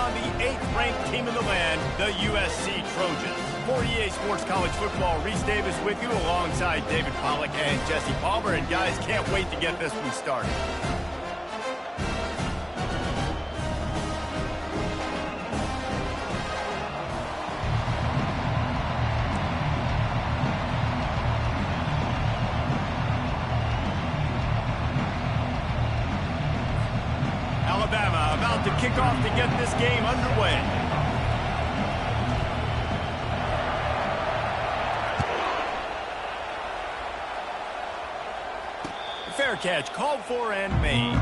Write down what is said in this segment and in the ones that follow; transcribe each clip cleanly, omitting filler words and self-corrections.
on the 8th-ranked team in the land, the USC Trojans. For EA Sports College Football, Reese Davis with you alongside David Pollack and Jesse Palmer. And guys, can't wait to get this one started. Alabama about to kick off to get this game underway. Fair catch called for and made.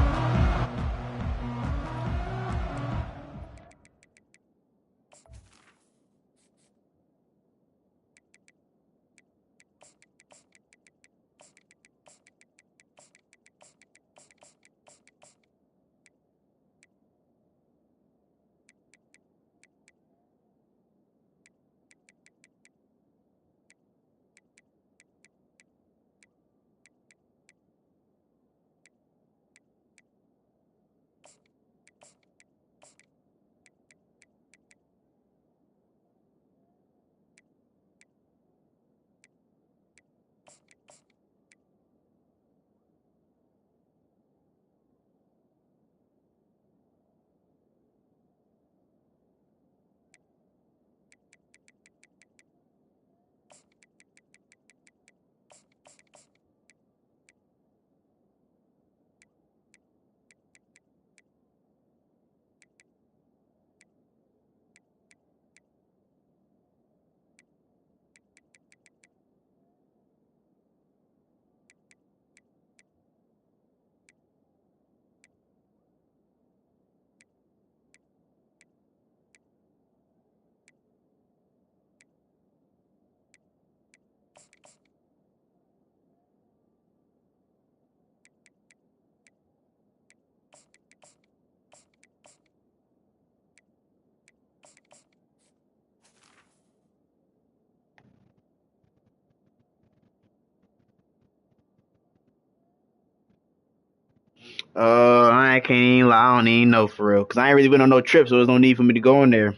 I can't even lie. I don't even know for real. Because I ain't really been on no trip, so there's no need for me to go in there.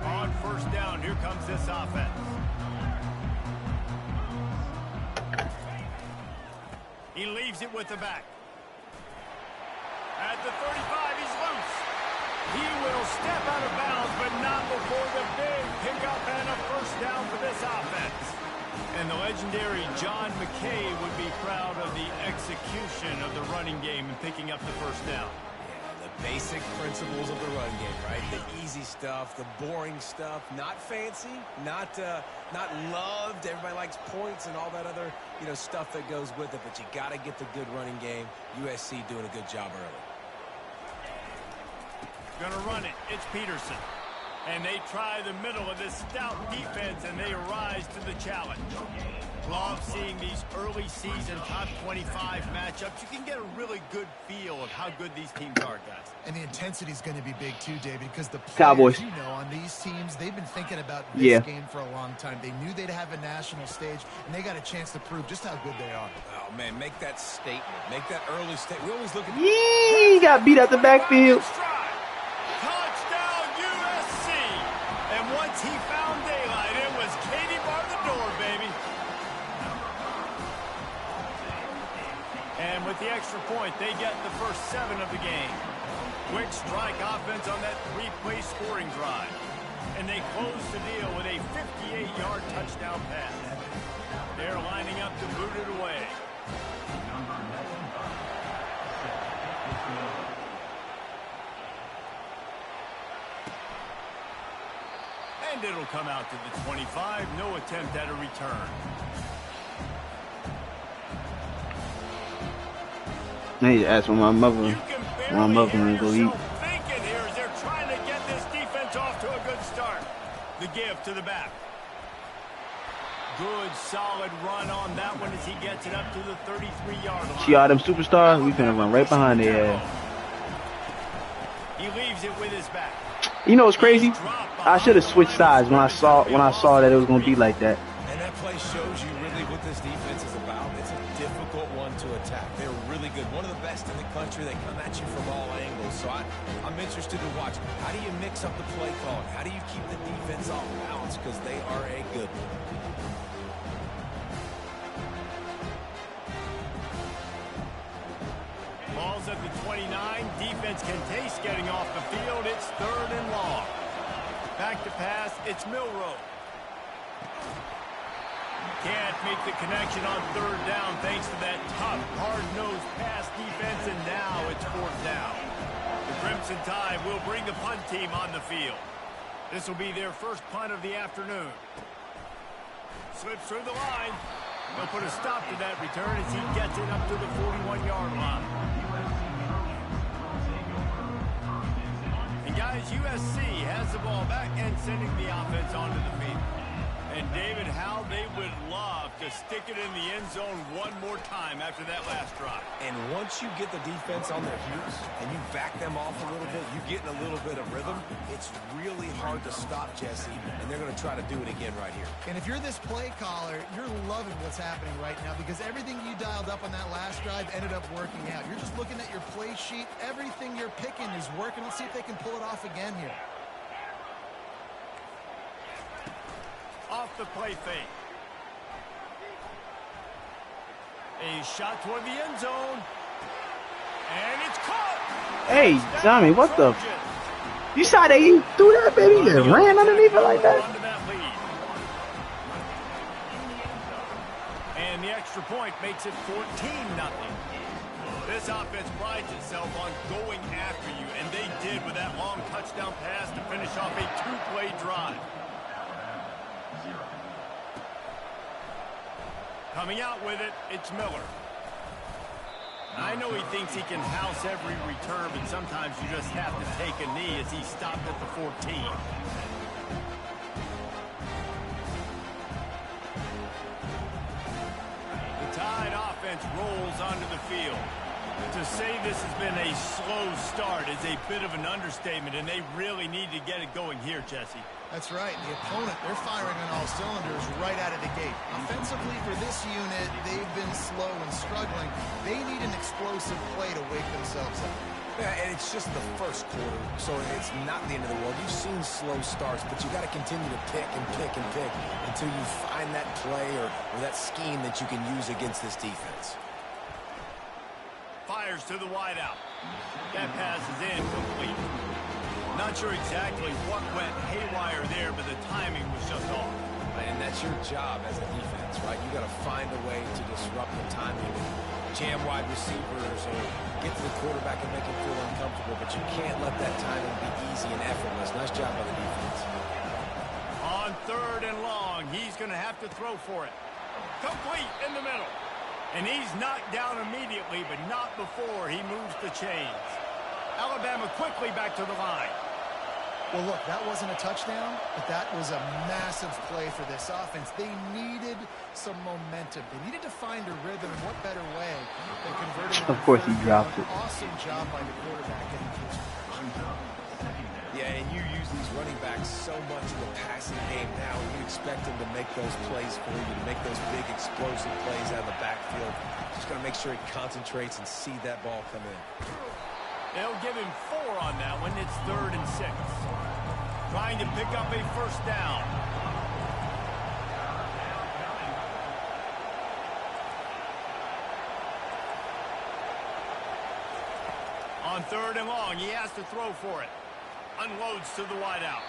On first down, here comes this offense. He leaves it with the back. At the 35, he's loose. He will step out of bounds, but not before the big pickup and a first down for this offense. And the legendary John McKay would be proud of the execution of the running game and picking up the first down. Yeah, the basic principles of the run game, right? The easy stuff, the boring stuff, not fancy, not loved. Everybody likes points and all that other, stuff that goes with it, but you got to get the good running game. USC doing a good job early. Gonna run it. It's Peterson. And they try the middle of this stout defense, and they rise to the challenge. Love seeing these early season top 25 matchups. You can get a really good feel of how good these teams are, guys. And the intensity is going to be big too, David, because the players, Cowboys. on these teams, they've been thinking about this game for a long time. They knew they'd have a national stage, and they got a chance to prove just how good they are. Oh, man, make that statement. Make that early statement. We always look at... Yee! Got beat out the backfield. Touchdown, USC! And once he found daylight, it was Katie bar the door, baby. And with the extra point, they get the first 7 of the game. Quick strike offense on that 3-play scoring drive. And they close the deal with a 58-yard touchdown pass. They're lining up to boot it away. And it'll come out to the 25. No attempt at a return. I need to ask for my mother. My mother will go eat. Thinking here as they're trying to get this defense off to a good start. The give to the back. Good, solid run on that one as he gets it up to the 33-yard line. See all them superstars? We finna run right behind their ass. He leaves it with his back. You know what's He's crazy? dropped I should behind have the switched line of sides scrimmage. That'll be when a I loss saw of that it was 8. gonna be like that. And that play shows you really what this defense is about. It's a difficult one to attack. They're really good. One of the best in the country. They come at you from all angles. So I'm interested to watch. How do you mix up the play calling? How do you keep the defense off balance? Because they are a good one. Ball's at the 29. Defense can taste getting off the field. It's 3rd and long. Back to pass. It's Milroe. Can't make the connection on 3rd down thanks to that tough, hard-nosed pass defense, and now it's 4th down. The Crimson Tide will bring the punt team on the field. This will be their first punt of the afternoon. Slips through the line. They'll put a stop to that return as he gets it up to the 41-yard line. And guys, USC has the ball back and sending the offense onto the field. And David, how they would love to stick it in the end zone one more time after that last drive. And once you get the defense on their heels and you back them off a little bit, you get in a little bit of rhythm, it's really hard to stop, Jesse, and they're going to try to do it again right here. And if you're this play caller, you're loving what's happening right now because everything you dialed up on that last drive ended up working out. You're just looking at your play sheet. Everything you're picking is working. Let's see if they can pull it off again here. Off the play fake. A shot toward the end zone. And it's caught. Hey, Tommy, what the? You saw that he threw that, baby? He just ran underneath it like that? And the extra point makes it 14-0. This offense prides itself on going after you, and they did with that long touchdown pass to finish off a 2-play drive. Coming out with it, it's Miller. I know he thinks he can house every return, but sometimes you just have to take a knee as he stopped at the 14. The Tide offense rolls onto the field. To say this has been a slow start is a bit of an understatement, and they really need to get it going here, Jesse. That's right. The opponent, they're firing on all cylinders right out of the gate. Offensively for this unit, they've been slow and struggling. They need an explosive play to wake themselves up. Yeah, and it's just the first quarter, so it's not the end of the world. You've seen slow starts, but you got to continue to pick and pick and pick until you find that play or that scheme that you can use against this defense. Fires to the wideout. That pass is incomplete. Not sure exactly what went haywire there, but the timing was just off. And that's your job as a defense, right? You got to find a way to disrupt the timing, jam wide receivers, or get to the quarterback and make him feel uncomfortable. But you can't let that timing be easy and effortless. Nice job by the defense. On 3rd and long, he's going to have to throw for it. Complete in the middle. And he's knocked down immediately, but not before he moves the chains. Alabama quickly back to the line. Well, look, that wasn't a touchdown, but that was a massive play for this offense. They needed some momentum. They needed to find a rhythm, and what better way than converting it. Of course he dropped it. Awesome job by the quarterback getting through some pressure. Yeah, and you use these running backs so much in the passing game now, and you expect them to make those plays for you, to make those big explosive plays out of the backfield. Just got to make sure he concentrates and see that ball come in. They'll give him 4 on that one. It's 3rd and 6. Trying to pick up a first down. On 3rd and long, he has to throw for it. Unloads to the wideout.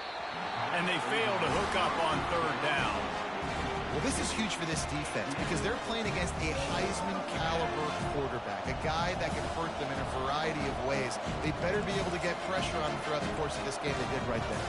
And they fail to hook up on 3rd down. Well, this is huge for this defense because they're playing against a Heisman-caliber quarterback, a guy that can hurt them in a variety of ways. They better be able to get pressure on him throughout the course of this game. They did right there.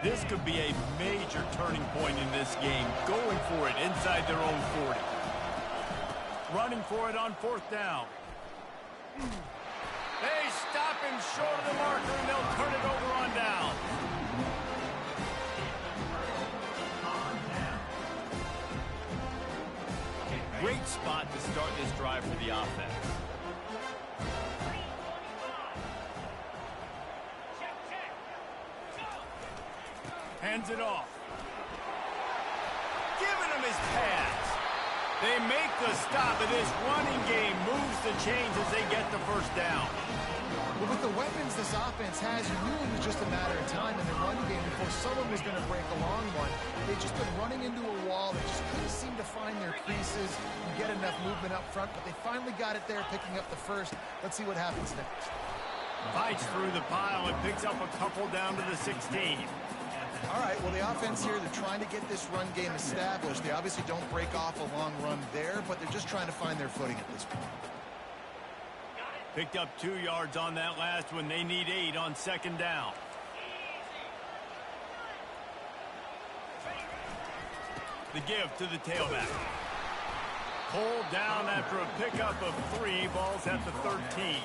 This could be a major turning point in this game, going for it inside their own 40. Running for it on 4th down. They stop him short of the marker, and they'll turn it over on down. Great spot to start this drive for the offense. Hands it off. Giving him his pass. They make the stop, and this running game moves the chains as they get the first down. Well, with the weapons this offense has, you knew it was just a matter of time in the running game before someone was going to break a long one. They've just been running into a wall. They just couldn't seem to find their creases and get enough movement up front, but they finally got it there, picking up the first. Let's see what happens next. Fights through the pile and picks up a couple down to the 16. All right, well, the offense here, they're trying to get this run game established. They obviously don't break off a long run there, but they're just trying to find their footing at this point. Picked up 2 yards on that last one. They need 8 on 2nd down. The give to the tailback. Pulled down after a pickup of 3. Ball's at the 13.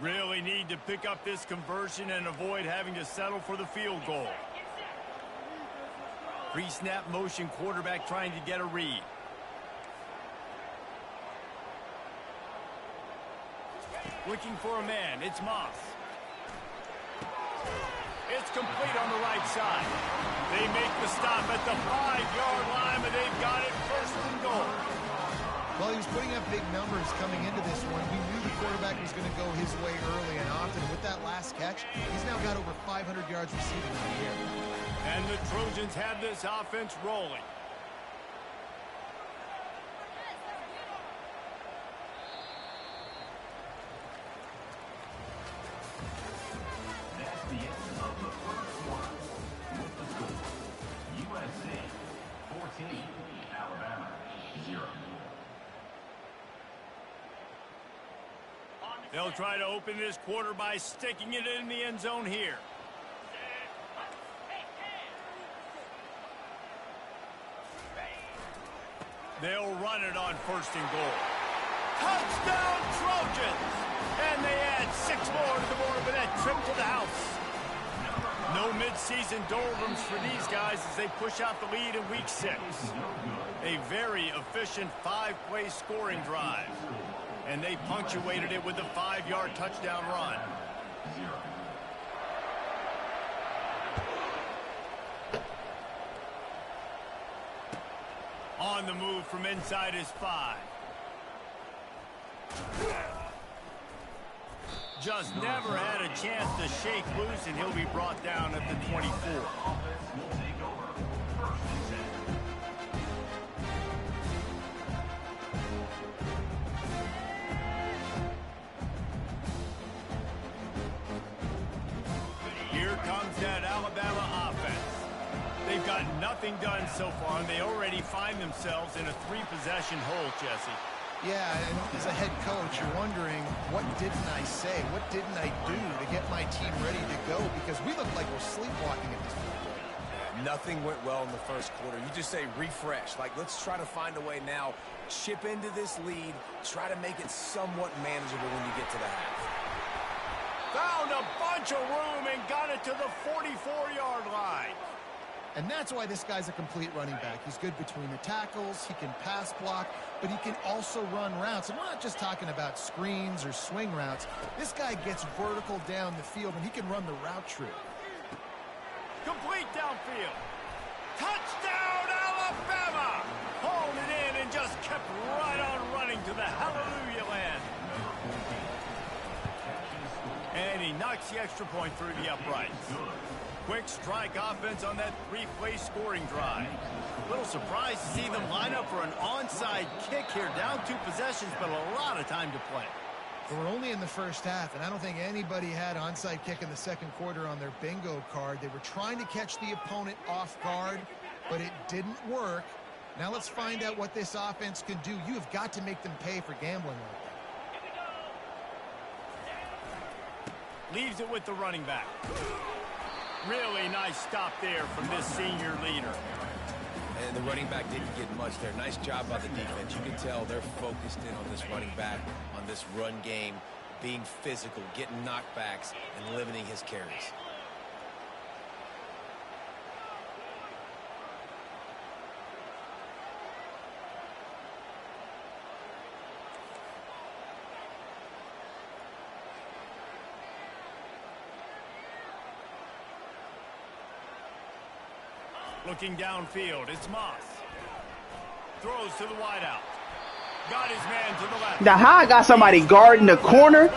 Really need to pick up this conversion and avoid having to settle for the field goal. Pre-snap motion, quarterback trying to get a read. Looking for a man. It's Moss. It's complete on the right side. They make the stop at the 5-yard line, but they've got it 1st and goal. Well, he was putting up big numbers coming into this one. We knew the quarterback was going to go his way early and often. With that last catch, he's now got over 500 yards receiving on the year. And the Trojans have this offense rolling. That's the end of the first quarter. With the score, USC 14, Alabama 0. They'll try to open this quarter by sticking it in the end zone here. They'll run it on 1st and goal. Touchdown Trojans! And they add 6 more to the board with that trip to the house. No midseason doldrums for these guys as they push out the lead in week 6. A very efficient 5-play scoring drive. And they punctuated it with a 5-yard touchdown run. On the move from inside his 5. Just never had a chance to shake loose, and he'll be brought down at the 24. Here comes that Alabama offense. They've got nothing done so far, and they already find themselves in a 3-possession hole, Jesse. Yeah, and as a head coach, you're wondering, what didn't I say? What didn't I do to get my team ready to go? Because we look like we're sleepwalking at this point. Nothing went well in the first quarter. You just say refresh. Like, let's try to find a way now. Chip into this lead. Try to make it somewhat manageable when you get to the half. Found a bunch of room and got it to the 44-yard line. And that's why this guy's a complete running back. He's good between the tackles, he can pass block, but he can also run routes. And we're not just talking about screens or swing routes. This guy gets vertical down the field, and he can run the route tree. Complete downfield. Touchdown, Alabama! Hauled it in and just kept right on running to the hallelujah land. And he knocks the extra point through the uprights. Quick strike offense on that 3-play scoring drive. A little surprised to see them line up for an onside kick here. Down 2 possessions, but a lot of time to play. We're only in the first half, and I don't think anybody had onside kick in the second quarter on their bingo card. They were trying to catch the opponent off guard, but it didn't work. Now let's find out what this offense can do. You have got to make them pay for gambling like that. Leaves it with the running back. Really nice stop there from this senior leader. And the running back didn't get much there. Nice job by the defense. You can tell they're focused in on this running back, on this run game, being physical, getting knockbacks, and limiting his carries. Looking downfield, it's Moss. Throws to the wideout. Got his man to the left. Now, how I got somebody guarding the corner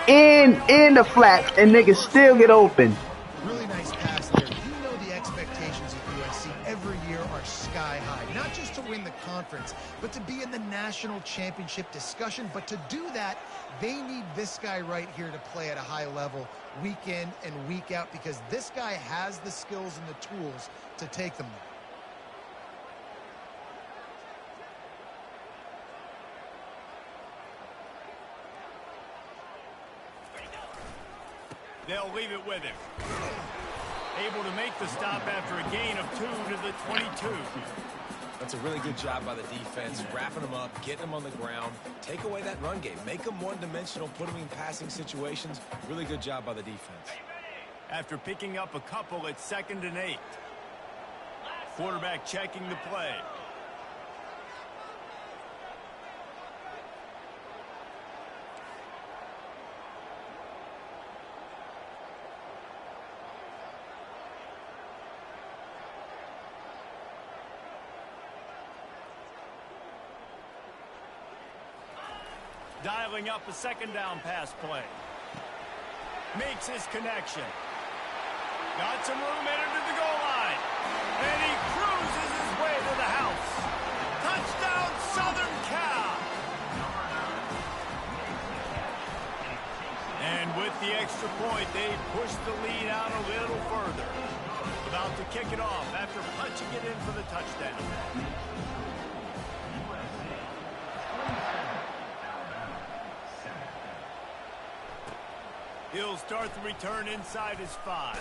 and in the flats, and niggas still get open. Really nice pass there. You know the expectations of USC every year are sky high. Not just to win the conference, but to be in the national championship discussion. But to do that, they need this guy right here to play at a high level week in and week out, because this guy has the skills and the tools to take them there. They'll leave it with him. Able to make the stop after a gain of 2 to the 22. That's a really good job by the defense, wrapping them up, getting them on the ground, take away that run game, make them one-dimensional, put them in passing situations. Really good job by the defense. After picking up a couple at 2nd and 8. Quarterback checking the play. Dialing up a 2nd down pass play. Makes his connection. Got some room headed to the goal line. And he cruises his way to the house. Touchdown, Southern Cal. And with the extra point, they push the lead out a little further. About to kick it off after punching it in for the touchdown. He'll start the return inside his 5.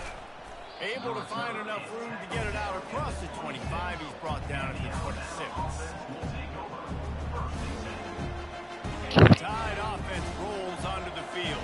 Able to find enough room to get it out across the 25. He's brought down at the 26. Tide offense rolls onto the field.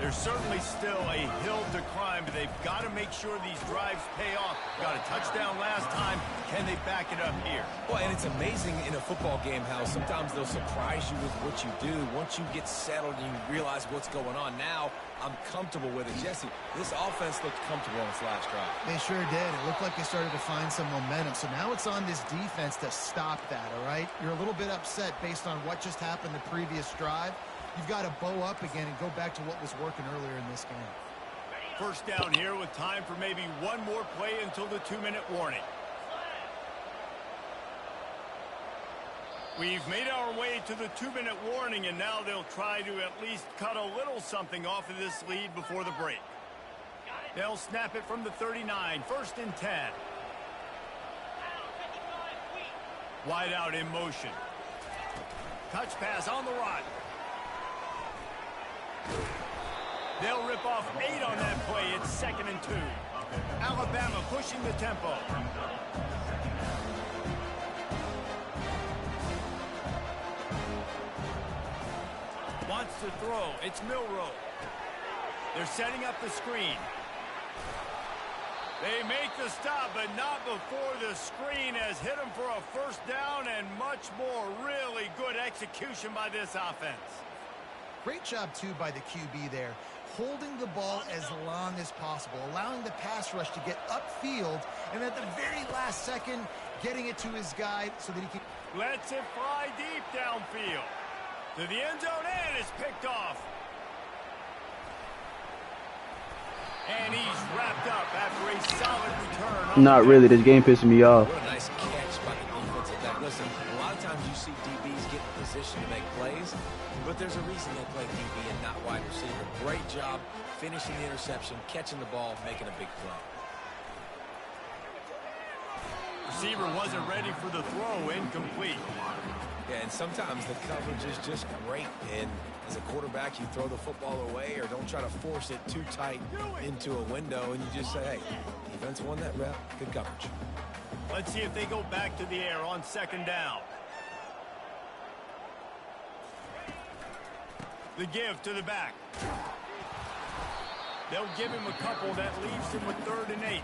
There's certainly still a hill to climb, but they've got to make sure these drives pay off. Got a touchdown last time. Can they back it up here? Well, and it's amazing in a football game how sometimes they'll surprise you with what you do. Once you get settled and you realize what's going on, now I'm comfortable with it. Jesse, this offense looked comfortable on its last drive. They sure did. It looked like they started to find some momentum. So now it's on this defense to stop that, all right? You're a little bit upset based on what just happened the previous drive. You've got to bow up again and go back to what was working earlier in this game. First down here with time for maybe one more play until the 2-minute warning. We've made our way to the 2-minute warning, and now they'll try to at least cut a little something off of this lead before the break. They'll snap it from the 39, 1st and 10. Wide out in motion. Touch pass on the run. They'll rip off 8 on that play. It's 2nd and 2. Alabama pushing the tempo. Wants to throw. It's Milroe. They're setting up the screen. They make the stop, but not before the screen has hit them for a 1st down, and much more. Really good execution by this offense. Great job, too, by the QB there, holding the ball as long as possible, allowing the pass rush to get upfield, and at the very last second, getting it to his guy so that he can... Lets it fly deep downfield. To the end zone, and it's picked off. And he's wrapped up after a solid return. Not really. This game pissing me off. What a nice catch by the defensive back. Listen, a lot of times you see DBs get in position to make plays, but there's a reason they play DB interception, catching the ball, making a big play. Receiver wasn't ready for the throw, incomplete. Yeah, and sometimes the coverage is just great. And as a quarterback, you throw the football away or don't try to force it too tight into a window, and you just say, hey, defense won that rep. Good coverage. Let's see if they go back to the air on second down. The give to the back. They'll give him a couple. That leaves him with 3rd and 8.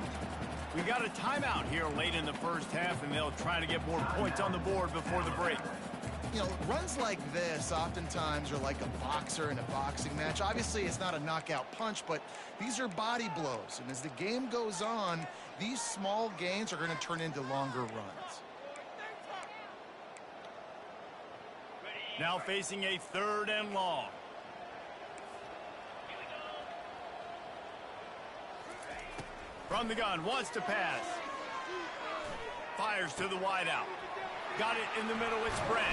We got a timeout here late in the first half, and they'll try to get more points on the board before the break. You know, runs like this oftentimes are like a boxer in a boxing match. Obviously, it's not a knockout punch, but these are body blows. And as the game goes on, these small gains are going to turn into longer runs. Now facing a 3rd and long. From the gun, wants to pass. Fires to the wideout. Got it in the middle, it's Branch.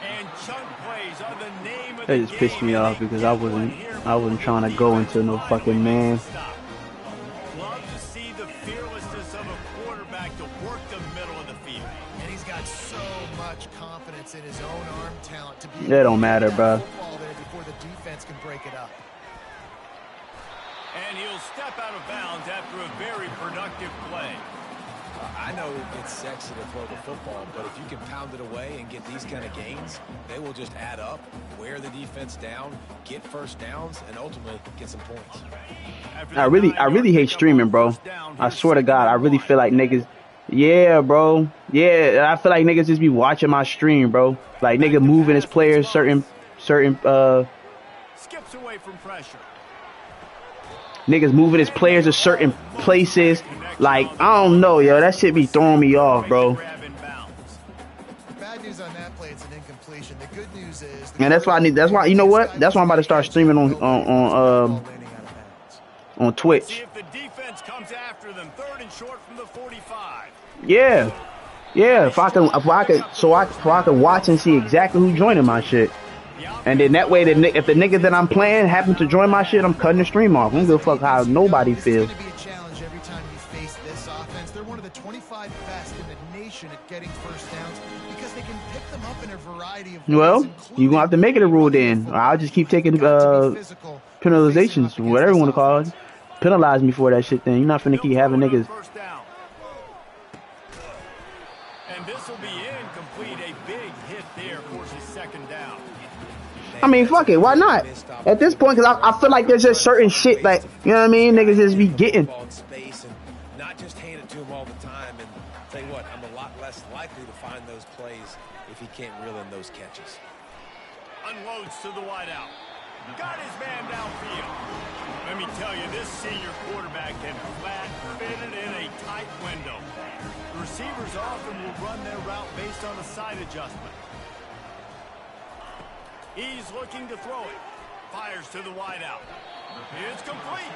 And chunk plays are the name of the game. That just pissed me off because I wasn't trying to go into no fucking man. Love to see the fearlessness of a quarterback to work the middle of the field. And he's got so much confidence in his own arm talent to be That don't matter, bro. Football there before the defense can break it up. And he'll step out of bounds after a very productive play. I know it's sexy to throw the football, but if you can pound it away and get these kind of gains, they will just add up, wear the defense down, get first downs, and ultimately get some points. I really hate streaming, bro. I swear to God, I really feel like niggas. Yeah, bro. Yeah, I feel like niggas just be watching my stream, bro. Like nigga moving his players certain Skips away from pressure. niggas moving his players to certain places. Like, I don't know, yo. That shit be throwing me off, bro. Bad news on that play, it's an incompletion. The good news is, And that's why you know what? That's why I'm about to start streaming on Twitch. See if the defense comes after them. 3rd and short from the 45. Yeah. Yeah, if I can watch and see exactly who's joining my shit. And then that way, if the nigga that I'm playing happen to join my shit, I'm cutting the stream off. I don't give a fuck how nobody feels. It's going to be a challenge every time you face this offense. They're one of the 25 best in the nation at getting first downs because they can pick them up in a variety of ways. Well, you're gonna have to make it a rule then. I'll just keep taking penalizations, whatever you want to call it. Penalize me for that shit then. You're not finna keep having niggas. And this will be incomplete. A big hit there forces 2nd down. I mean, fuck it. Why not? At this point, because I feel like there's just certain shit like, you know what I mean? Niggas just be getting. Space and not just hand it to him all the time. And tell you what, I'm a lot less likely to find those plays if he can't reel in those catches. Unloads to the wideout. Got his man downfield. Let me tell you, this senior quarterback can flat fit it in a tight window. The receivers often will run their route based on a side adjustment. He's looking to throw it. Fires to the wideout. It's complete.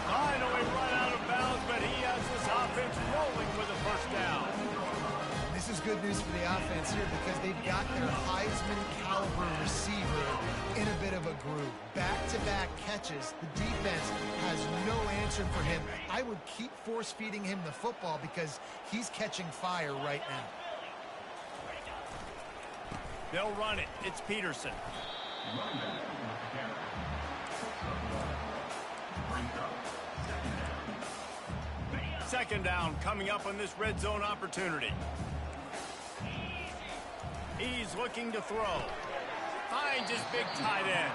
Finally run out of bounds, but he has this offense rolling with a first down. This is good news for the offense here because they've got their Heisman caliber receiver in a bit of a groove. Back-to-back catches. The defense has no answer for him. I would keep force-feeding him the football because he's catching fire right now. They'll run it. It's Peterson. Second down coming up on this red zone opportunity. He's looking to throw. Finds his big tight end.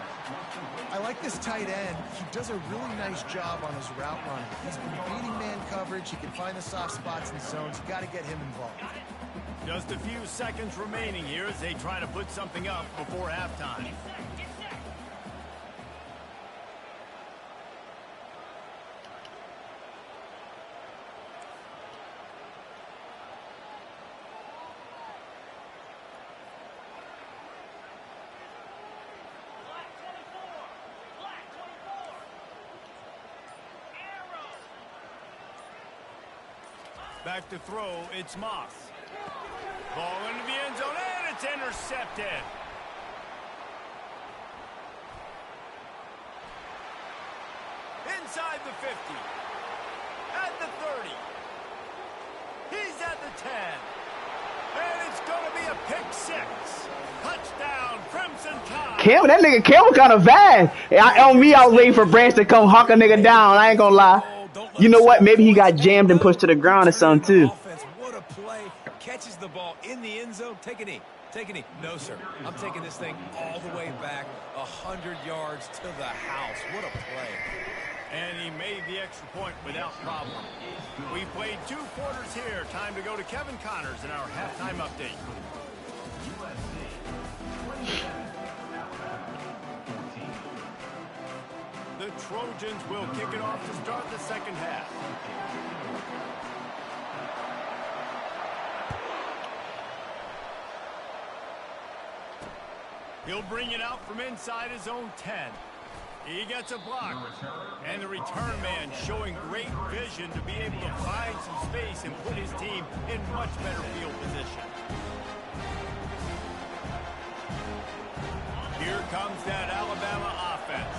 I like this tight end. He does a really nice job on his route running. He's been beating man coverage. He can find the soft spots and zones. You got to get him involved. Just a few seconds remaining here as they try to put something up before halftime. Back to throw, it's Moss. Ball into the end zone, and it's intercepted. inside the 50. At the 30. He's at the 10. And it's going to be a pick 6. Touchdown, Crimson Tide. That nigga Cam kind of bad. On me, I was waiting for Branch to come hawk a nigga down. I ain't gonna lie. You know what? Maybe he got jammed and pushed to the ground or something too. What a play. Catches the ball in the end zone. Take a knee. Take a knee. No, sir. I'm taking this thing all the way back 100 yards to the house. What a play. And he made the extra point without problem. We played 2 quarters here. Time to go to Kevin Connors in our halftime update. The Trojans will kick it off to start the second half. He'll bring it out from inside his own 10. He gets a block. And the return man showing great vision to be able to find some space and put his team in much better field position. Here comes that Alabama offense.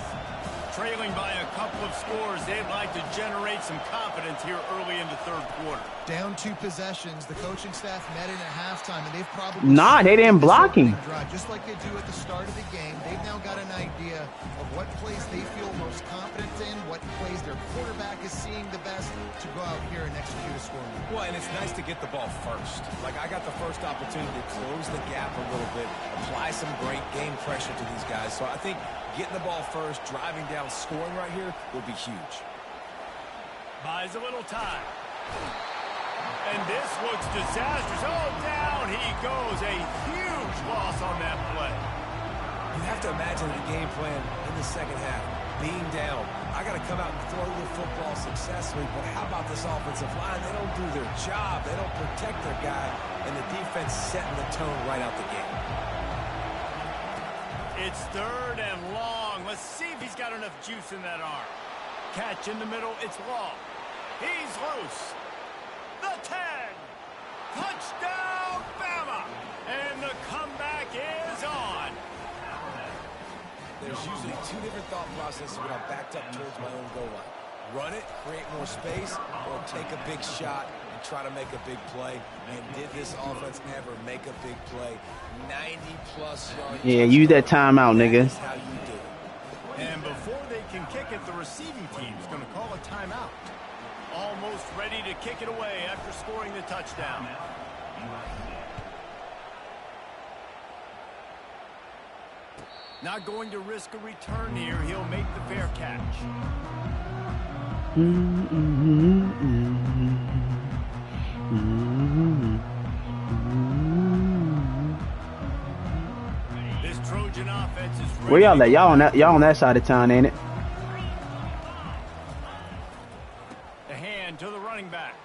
Trailing by a couple of scores, they'd like to generate some confidence here early in the third quarter. Down 2 possessions, the coaching staff met in at halftime, and they've probably... Nah, they didn't block him. Just like they do at the start of the game, they've now got an idea of what plays they feel most confident in, what plays their quarterback is seeing the best to go out here and execute a scoring. Well, and it's nice to get the ball first. Like, I got the first opportunity to close the gap a little bit, apply some great game pressure to these guys. So I think getting the ball first, driving down, scoring right here will be huge. Buys a little time. And this looks disastrous. Oh, down he goes. A huge loss on that play. You have to imagine the game plan in the second half. Being down, I got to come out and throw the football successfully, but how about this offensive line? They don't do their job. They don't protect their guy, and the defense setting the tone right out the gate. It's third and long. Let's see if he's got enough juice in that arm. Catch in the middle. It's long. He's loose. The 10. Touchdown, Bama. And the comeback is on. There's usually 2 different thought processes when I'm backed up towards my own goal line. Run it, create more space, or take a big shot and try to make a big play. And did this offense ever make a big play? 90-plus yards. Yeah, use that timeout, nigga. That's how you do it. And before they can kick it, the receiving team's going to call a timeout. Almost ready to kick it away after scoring the touchdown. Not going to risk a return here. He'll make the fair catch. This Trojan offense is ready. Where y'all at? Y'all on that side of town, ain't it? The hand to the running back.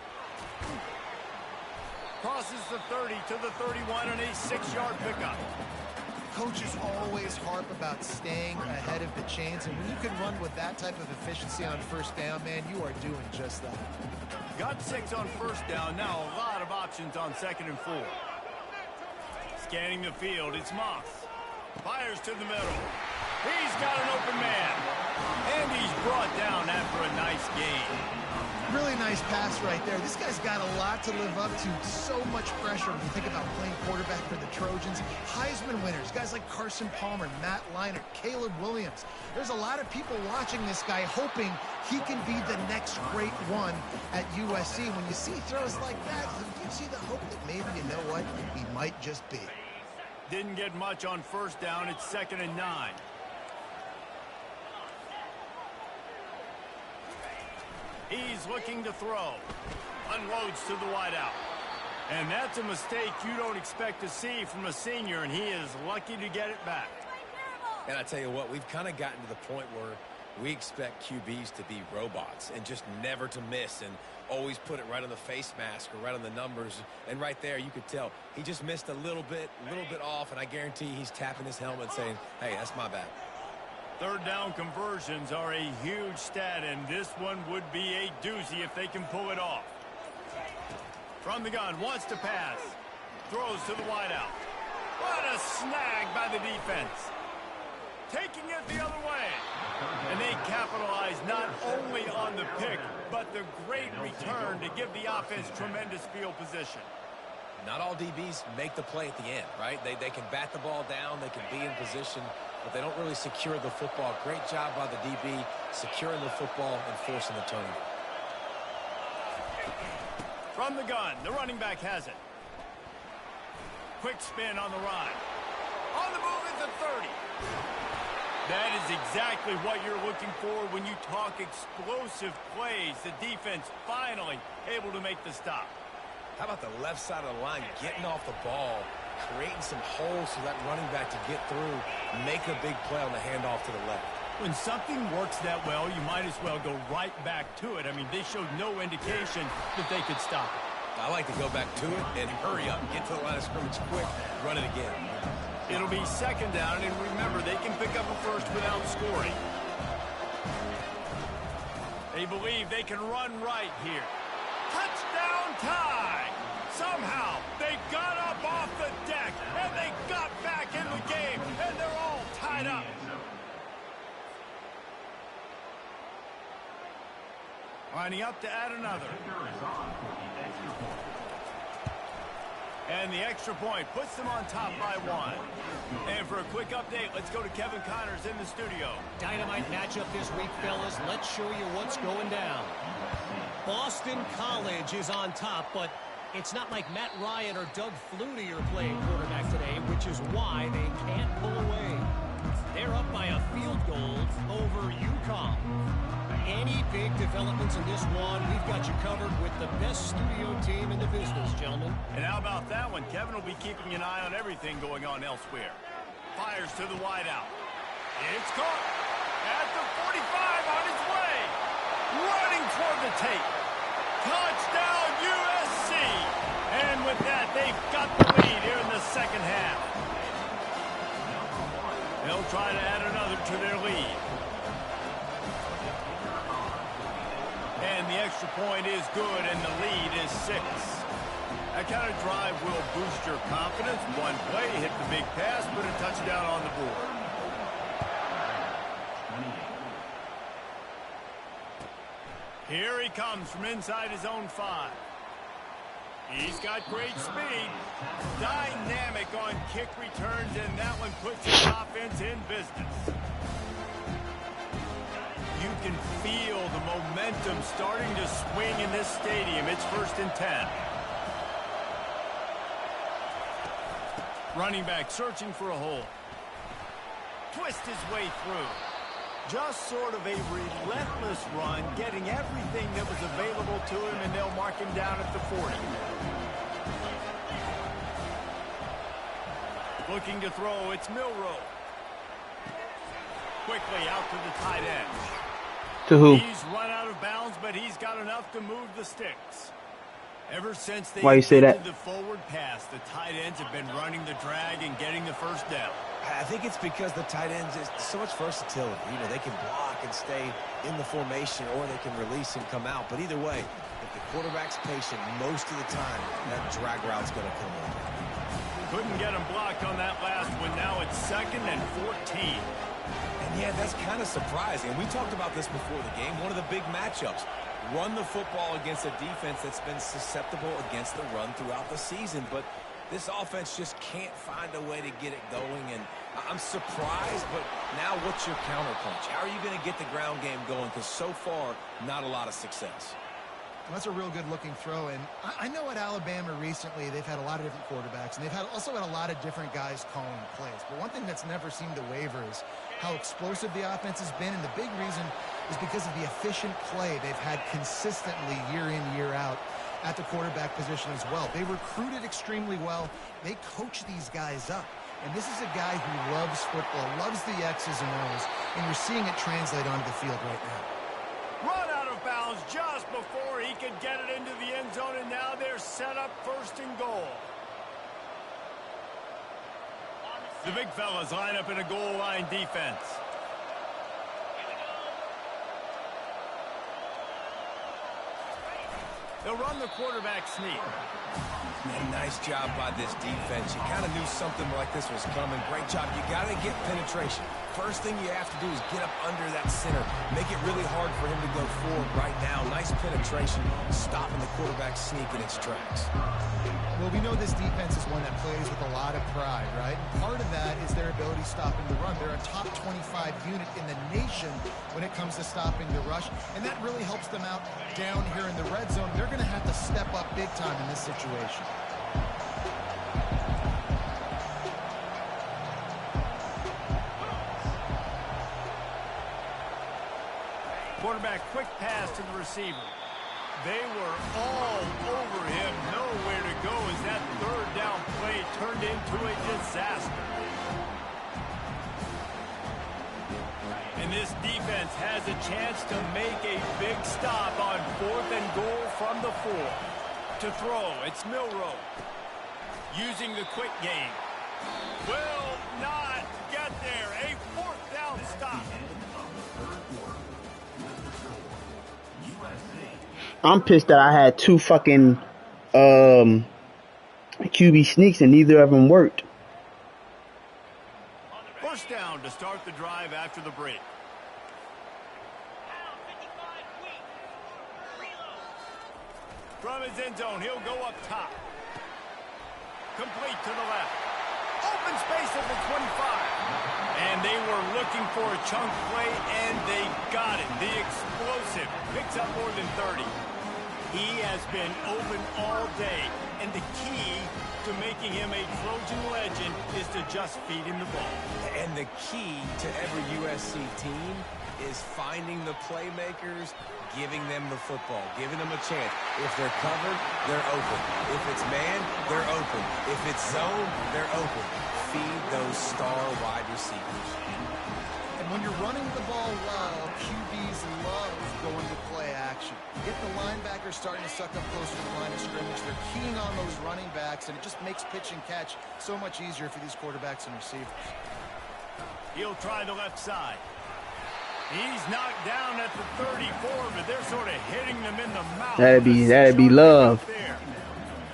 Crosses the 30 to the 31 and a 6-yard pickup. Coaches always harp about staying ahead of the chains, and when you can run with that type of efficiency on first down, man, you are doing just that. Got 6 on first down. Now a lot of options on 2nd and 4. Scanning the field, it's Moss. Fires to the middle. He's got an open man. And he's brought down after a nice gain. Really nice pass right there. This guy's got a lot to live up to. So much pressure when you think about playing quarterback for the Trojans. Heisman winners, guys like Carson Palmer, Matt Leinart, Caleb Williams. There's a lot of people watching this guy hoping he can be the next great one at USC. When you see throws like that, you see the hope that maybe, you know what, he might just be. Didn't get much on first down. It's 2nd and 9. He's looking to throw. Unloads to the wideout. And that's a mistake you don't expect to see from a senior, and he is lucky to get it back. And I tell you what, we've kind of gotten to the point where we expect QBs to be robots and just never to miss and always put it right on the face mask or right on the numbers. And right there, you could tell he just missed a little bit off, and I guarantee he's tapping his helmet saying, hey, that's my bad. Third down conversions are a huge stat, and this one would be a doozy if they can pull it off. From the gun, wants to pass. Throws to the wideout. What a snag by the defense. Taking it the other way. And they capitalize not only on the pick, but the great return to give the offense tremendous field position. Not all DBs make the play at the end, right? They can bat the ball down, they can be in position, but they don't really secure the football. Great job by the DB securing the football and forcing the turnover. From the gun, the running back has it. Quick spin on the run. On the move at the 30. That is exactly what you're looking for when you talk explosive plays. The defense finally able to make the stop. How about the left side of the line getting off the ball, creating some holes for that running back to get through, make a big play on the handoff to the left. When something works that well, you might as well go right back to it. I mean, they showed no indication that they could stop it. I like to go back to it and hurry up, get to the line of scrimmage quick, run it again. It'll be second down, and remember, they can pick up a first without scoring. They believe they can run right here. Touchdown time! Somehow, they got up off the deck, and they got back in the game, and they're all tied up. Lining up to add another. And the extra point puts them on top by 1. And for a quick update, let's go to Kevin Connors in the studio. Dynamite matchup this week, fellas. Let's show you what's going down. Boston College is on top, but it's not like Matt Ryan or Doug Flutie are playing quarterback today, which is why they can't pull away. They're up by a field goal over UConn. Any big developments in this one, we've got you covered with the best studio team in the business, gentlemen. And how about that one? Kevin will be keeping an eye on everything going on elsewhere. Fires to the wideout. It's caught at the 45 on its way. Running toward the tape. Touchdown USC. And with that, they've got the lead here in the second half. They'll try to add another to their lead. And the extra point is good, and the lead is 6. That kind of drive will boost your confidence. One play, hit the big pass, put a touchdown on the board. Here he comes from inside his own 5. He's got great speed. Dynamic on kick returns, and that one puts his offense in business. You can feel the momentum starting to swing in this stadium. It's 1st and 10. Running back searching for a hole. Twist his way through. Just sort of a relentless run, getting everything that was available to him, and they'll mark him down at the 40. Looking to throw, it's Milroe. Quickly out to the tight end. To who? He's run out of bounds, but he's got enough to move the sticks. Ever since they Why you say that? the forward pass, the tight ends have been running the drag and getting the first down. I think it's because the tight ends is so much versatility. You know, they can block and stay in the formation, or they can release and come out. But either way, if the quarterback's patient, most of the time, that drag route's going to come in. Couldn't get him blocked on that last one. Now it's 2nd and 14. And yeah, that's kind of surprising. We talked about this before the game. One of the big matchups. Run the football against a defense that's been susceptible against the run throughout the season. But this offense just can't find a way to get it going. And I'm surprised, but now what's your counterpunch? How are you going to get the ground game going? Because so far, not a lot of success. Well, that's a real good-looking throw, and I know at Alabama recently they've had a lot of different quarterbacks, and they've also had a lot of different guys calling plays. But one thing that's never seemed to waver is how explosive the offense has been, and the big reason is because of the efficient play they've had consistently year in, year out at the quarterback position as well. They recruited extremely well. They coach these guys up. And this is a guy who loves football, loves the X's and O's, and you're seeing it translate onto the field right now. Run out of bounds just before he could get it into the end zone, and now they're set up 1st and goal. The big fellas line up in a goal line defense. They'll run the quarterback sneak. Man, nice job by this defense. You kind of knew something like this was coming. Great job. You got to get penetration. first thing you have to do is get up under that center. Make it really hard for him to go forward right now. Nice penetration, stopping the quarterback sneak in its tracks. Well, we know this defense is one that plays with a lot of pride, right? And part of that is their ability stopping the run. They're a top 25 unit in the nation when it comes to stopping the rush, and that really helps them out down here in the red zone. They're going to have to step up big time in this situation. Quarterback quick pass to the receiver. They were all over him. Nowhere to go as that third down play turned into a disaster. And this defense has a chance to make a big stop on 4th and goal from the 4. To throw, it's Milrow. Using the quick game. Will not get there. A 4th down stop. I'm pissed that I had 2 fucking QB sneaks and neither of them worked. First down to start the drive after the break. From his end zone, he'll go up top. Complete to the left. Open space at the 25. And they were looking for a chunk play, and they got it. The explosive picks up more than 30. He has been open all day, and the key to making him a Trojan legend is to just feed him the ball. And the key to every USC team is finding the playmakers, giving them the football, giving them a chance. If they're covered, they're open. If it's man, they're open. If it's zone, they're open. Feed those star wide receivers. And when you're running the ball well, QBs love going to play action. Get the linebackers starting to suck up close to the line of scrimmage. They're keying on those running backs, and it just makes pitch and catch so much easier for these quarterbacks and receivers. He'll try the left side. He's knocked down at the 34, but they're sort of hitting them in the mouth. That'd be love.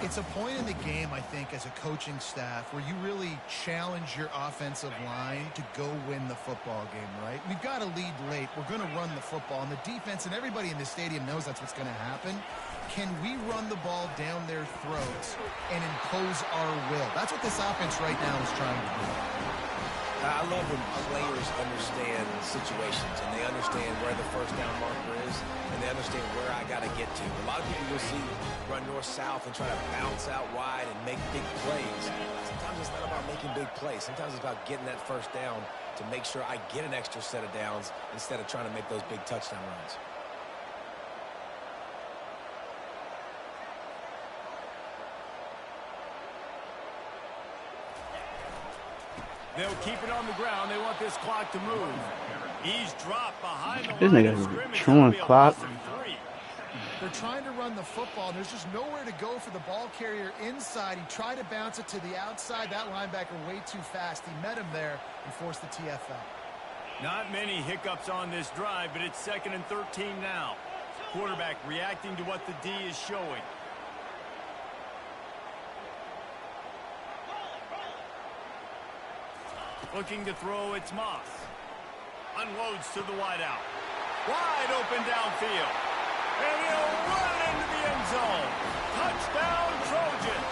It's a point in the game, I think, as a coaching staff where you really challenge your offensive line to go win the football game, right? We've got to lead late. We're going to run the football, and the defense and everybody in the stadium knows that's what's going to happen. Can we run the ball down their throats and impose our will? That's what this offense right now is trying to do. I love when players understand situations and they understand where the first down marker is and they understand where I got to get to. A lot of people you'll see run north-south and try to bounce out wide and make big plays. Sometimes it's not about making big plays. Sometimes it's about getting that first down to make sure I get an extra set of downs instead of trying to make those big touchdown runs. They'll keep it on the ground. They want this clock to move. He's dropped behind the This line nigga's of scrimmage. chewing clock. They're trying to run the football. There's just nowhere to go for the ball carrier inside. He tried to bounce it to the outside. That linebacker way too fast. He met him there and forced the TFL. Not many hiccups on this drive, but it's 2nd and 13 now. Quarterback reacting to what the D is showing. Looking to throw, it's Moss. Unloads to the wideout. Wide open downfield. And he'll run into the end zone. Touchdown, Trojans.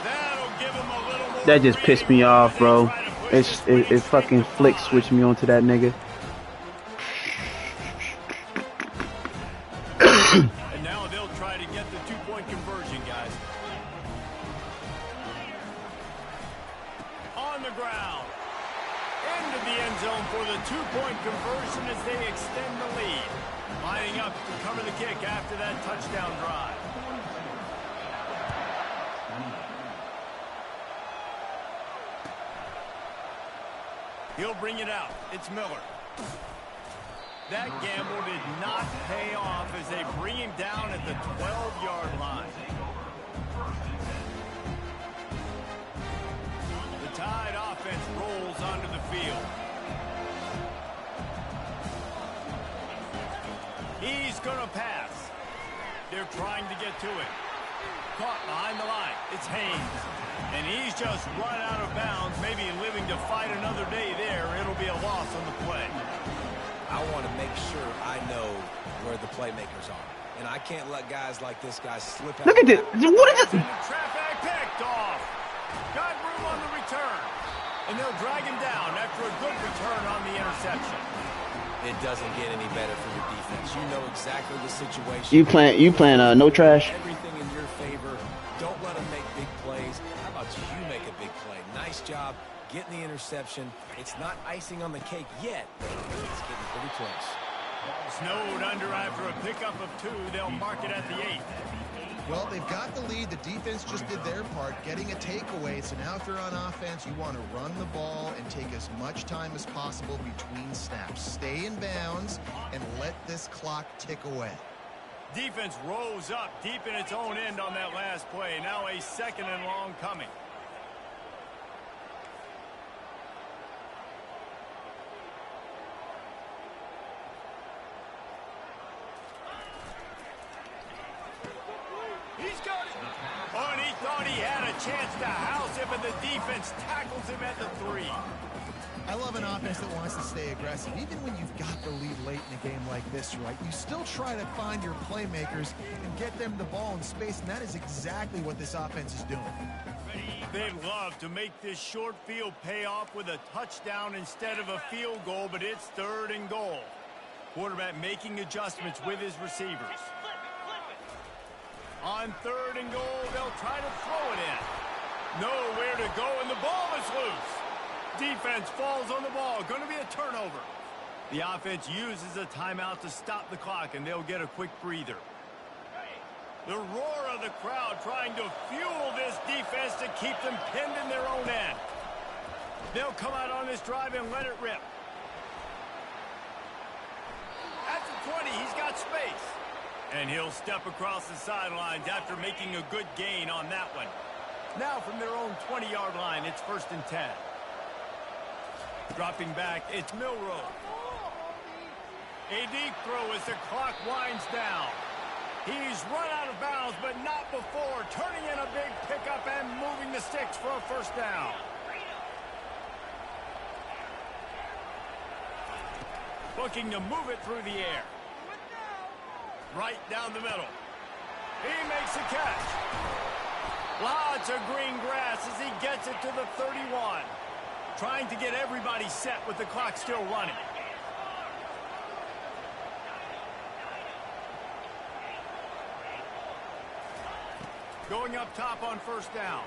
That'll give him a little more. That just pissed me off, bro. It fucking flick switched me onto that nigga. And now they'll try to get the 2-point conversion, guys. On the ground. Into the end zone for the 2-point conversion as they extend the lead. Lining up to cover the kick after that touchdown drive. He'll bring it out. It's Miller. That gamble did not pay off as they bring him down at the 12-yard line. The Tide offense rolls onto the field. He's going to pass. They're trying to get to it. caught behind the line. It's Haynes. And he's just run out of bounds, maybe living to fight another day there. It'll be a loss on the play. I want to make sure I know where the playmakers are. And I can't let guys like this guy slip out. Look at this. What is it? Traffic picked off. Got room on the return. And they'll drag him down after a good return on the interception. It doesn't get any better for your defense. You know exactly the situation. You playing no trash? Everything in your favor. Don't let them make big plays. How about you make a big play? Nice job getting the interception. It's not icing on the cake yet, but it's getting pretty close. Snowed under after a pickup of 2. They'll mark it at the 8. Well, they've got the lead. The defense just did their part, getting a takeaway. So now if they're on offense, you want to run the ball and take as much time as possible between snaps. Stay in bounds and let this clock tick away. Defense rose up deep in its own end on that last play. Now a 2nd and long coming. He's got it. Oh, and he thought he had a chance to house him, and the defense tackles him at the 3. I love an offense that wants to stay aggressive. Even when you've got the lead late in a game like this, right, you still try to find your playmakers and get them the ball in space, and that is exactly what this offense is doing. They'd love to make this short field pay off with a touchdown instead of a field goal, but it's 3rd and goal. Quarterback making adjustments with his receivers. On 3rd and goal, they'll try to throw it in. Nowhere to go, and the ball is loose. Defense falls on the ball. Going to be a turnover. The offense uses a timeout to stop the clock, and they'll get a quick breather. The roar of the crowd trying to fuel this defense to keep them pinned in their own end. They'll come out on this drive and let it rip. At the 20, he's got space. And he'll step across the sidelines after making a good gain on that one. Now from their own 20-yard line, it's 1st and 10. Dropping back, it's Milrow. A deep throw as the clock winds down. He's run out of bounds, but not before. Turning in a big pickup and moving the sticks for a 1st down. Looking to move it through the air. Right down the middle. He makes a catch. Lots of green grass as he gets it to the 31. Trying to get everybody set with the clock still running. Going up top on 1st down.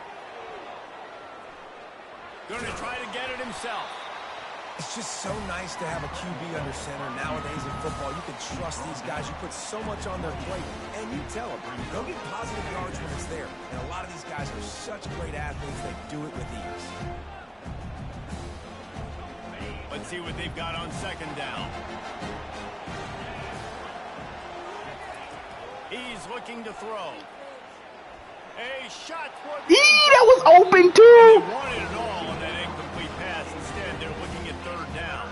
Going to try to get it himself. It's just so nice to have a QB under center. Nowadays in football, you can trust these guys. You put so much on their plate, and you tell them, go get positive yards when it's there. And a lot of these guys are such great athletes, they do it with ease. Let's see what they've got on 2nd down. He's looking to throw. A shot toward the That was open too. They wanted it all on that incomplete pass. Instead, they're looking at 3rd down.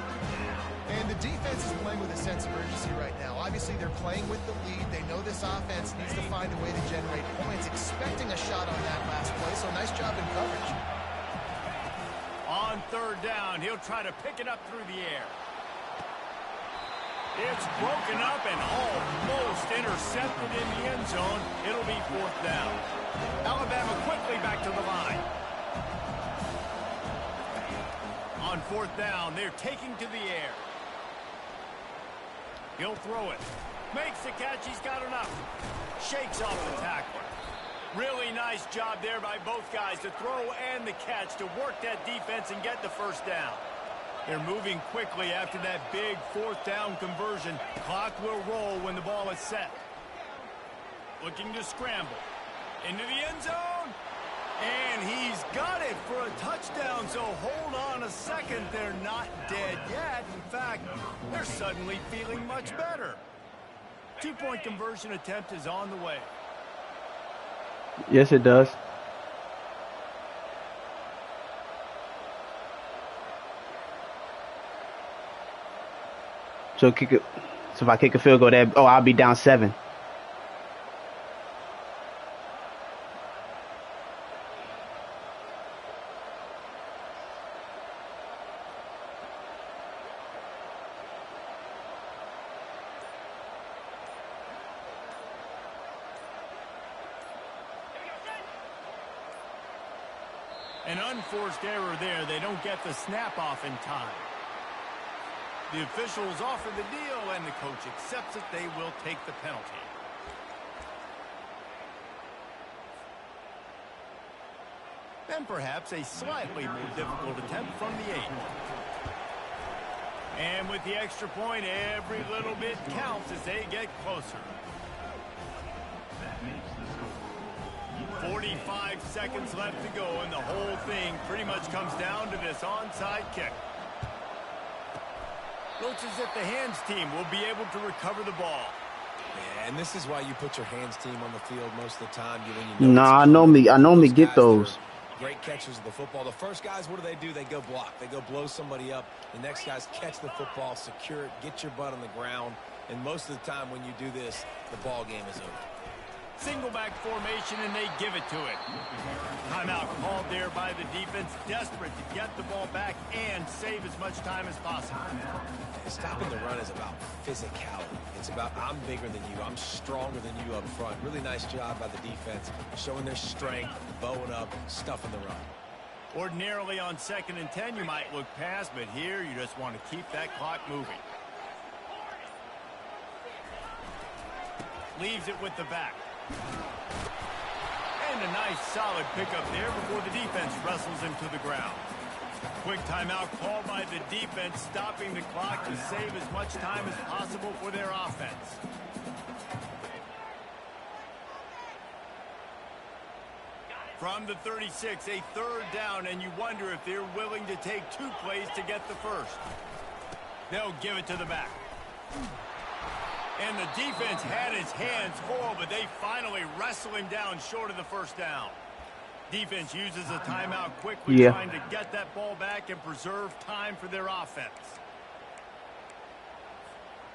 And the defense is playing with a sense of urgency right now. Obviously, they're playing with the lead. They know this offense needs to find a way to generate points, expecting a shot on that last play. So nice job in coverage. On 3rd down, he'll try to pick it up through the air. It's broken up and almost intercepted in the end zone. It'll be 4th down. Alabama quickly back to the line. On 4th down, they're taking to the air. He'll throw it. Makes the catch. He's got enough. Shakes off the tackler. Really nice job there by both guys to throw and the catch to work that defense and get the 1st down. They're moving quickly after that big 4th down conversion. Clock will roll when the ball is set. Looking to scramble. Into the end zone. And he's got it for a touchdown, so hold on a second. They're not dead yet. In fact, they're suddenly feeling much better. 2-point conversion attempt is on the way. Yes, it does. So kick it. So if I kick a field goal, I'll be down 7. An unforced error there. They don't get the snap off in time. The officials offer the deal, and the coach accepts it. They will take the penalty. And perhaps a slightly more difficult attempt from the 8. And with the extra point, every little bit counts as they get closer. 45 seconds left to go, and the whole thing pretty much comes down to this onside kick. Looks as if the hands team will be able to recover the ball. Yeah, and this is why you put your hands team on the field most of the time. When you know I normally get those. Great catches of the football. The first guys, what do? They go block. They go blow somebody up. The next guys catch the football, secure it, get your butt on the ground. And most of the time when you do this, the ball game is over. Single back formation, and they give it to it. Timeout called there by the defense, desperate to get the ball back and save as much time as possible. Stopping the run is about physicality. It's about I'm bigger than you. I'm stronger than you up front. Really nice job by the defense, showing their strength, bowing up, stuffing the run. Ordinarily on 2nd and 10, you might look past, but here you just want to keep that clock moving. Leaves it with the back. And a nice solid pickup there before the defense wrestles him to the ground. Quick timeout called by the defense, stopping the clock to save as much time as possible for their offense. From the 36, a 3rd down, and you wonder if they're willing to take 2 plays to get the first. They'll give it to the back. And the defense had his hands full, but they finally wrestle him down short of the 1st down. Defense uses a timeout quickly, trying to get that ball back and preserve time for their offense.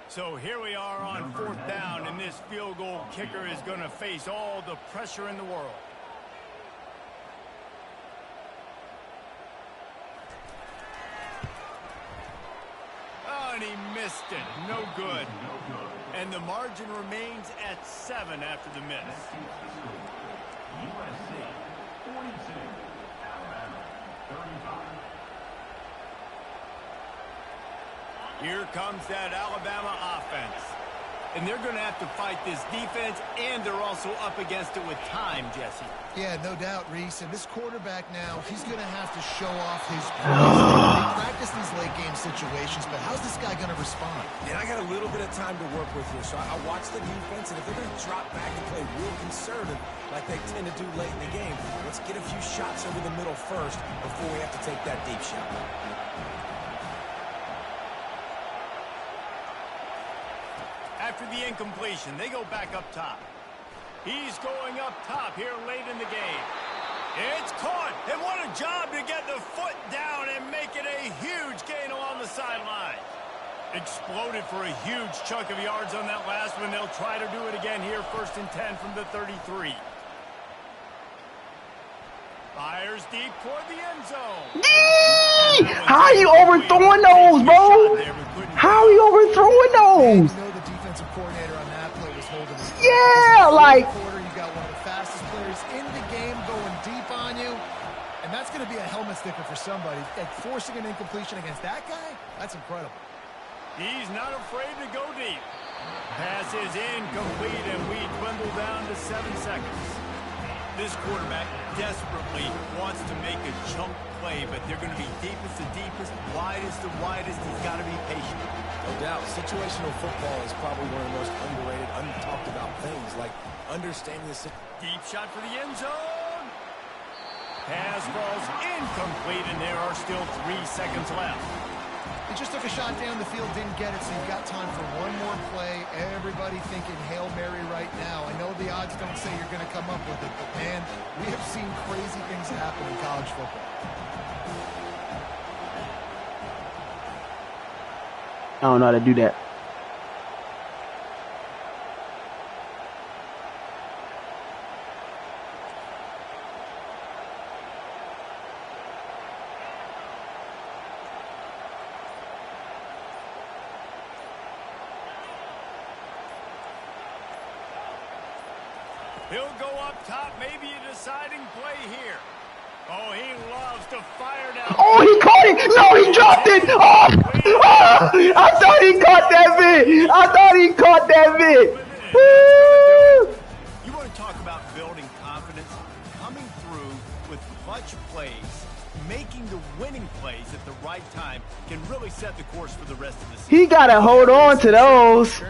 So here we are on 4th down, and this field goal kicker is going to face all the pressure in the world. Oh, and he missed it. No good. And the margin remains at 7 after the miss. USC 42, Alabama 35. Here comes that Alabama offense. And they're going to have to fight this defense, and they're also up against it with time, Jesse. Yeah, no doubt, Reese. And this quarterback now, he's going to have to show off his they practice these late-game situations, but how's this guy going to respond? And I got a little bit of time to work with here, so I watch the defense, and if they're going to drop back and play real conservative like they tend to do late in the game, let's get a few shots over the middle first before we have to take that deep shot. After the incompletion, they go back up top. He's going up top here late in the game. It's caught, and what a job to get the foot down and make it a huge gain along the sideline. Exploded for a huge chunk of yards on that last one. They'll try to do it again here, 1st and 10 from the 33. Fires deep toward the end zone. How are you overthrowing those, bro? How are you overthrowing those? You know the defensive coordinator on that play was holding his Yeah, like you got one of the fastest players in the game going deep on you, and that's going to be a helmet sticker for somebody. Like forcing an incompletion against that guy, that's incredible. He's not afraid to go deep. Pass is incomplete, and we dwindle down to 7 seconds. This quarterback desperately wants to make a chunk play, but they're going to be deepest to deepest, widest to widest. He's got to be patient. No doubt. Situational football is probably one of the most underrated, untalked about things, like understanding the Deep shot for the end zone. Pass falls incomplete, and there are still 3 seconds left. He just took a shot down the field, didn't get it, so you've got time for one more play. Everybody thinking Hail Mary right now. I know the odds don't say you're going to come up with it, but, man, we have seen crazy things happen in college football. I don't know how to do that. He'll go up top, maybe a deciding play here. Oh, he loves to fire down. Oh, he caught it! No, he dropped it! Oh! I thought he caught that bit! I thought he caught that bit! Woo! You want to talk about building confidence? Coming through with clutch plays, making the winning plays at the right time can really set the course for the rest of the season. He gotta hold on to those.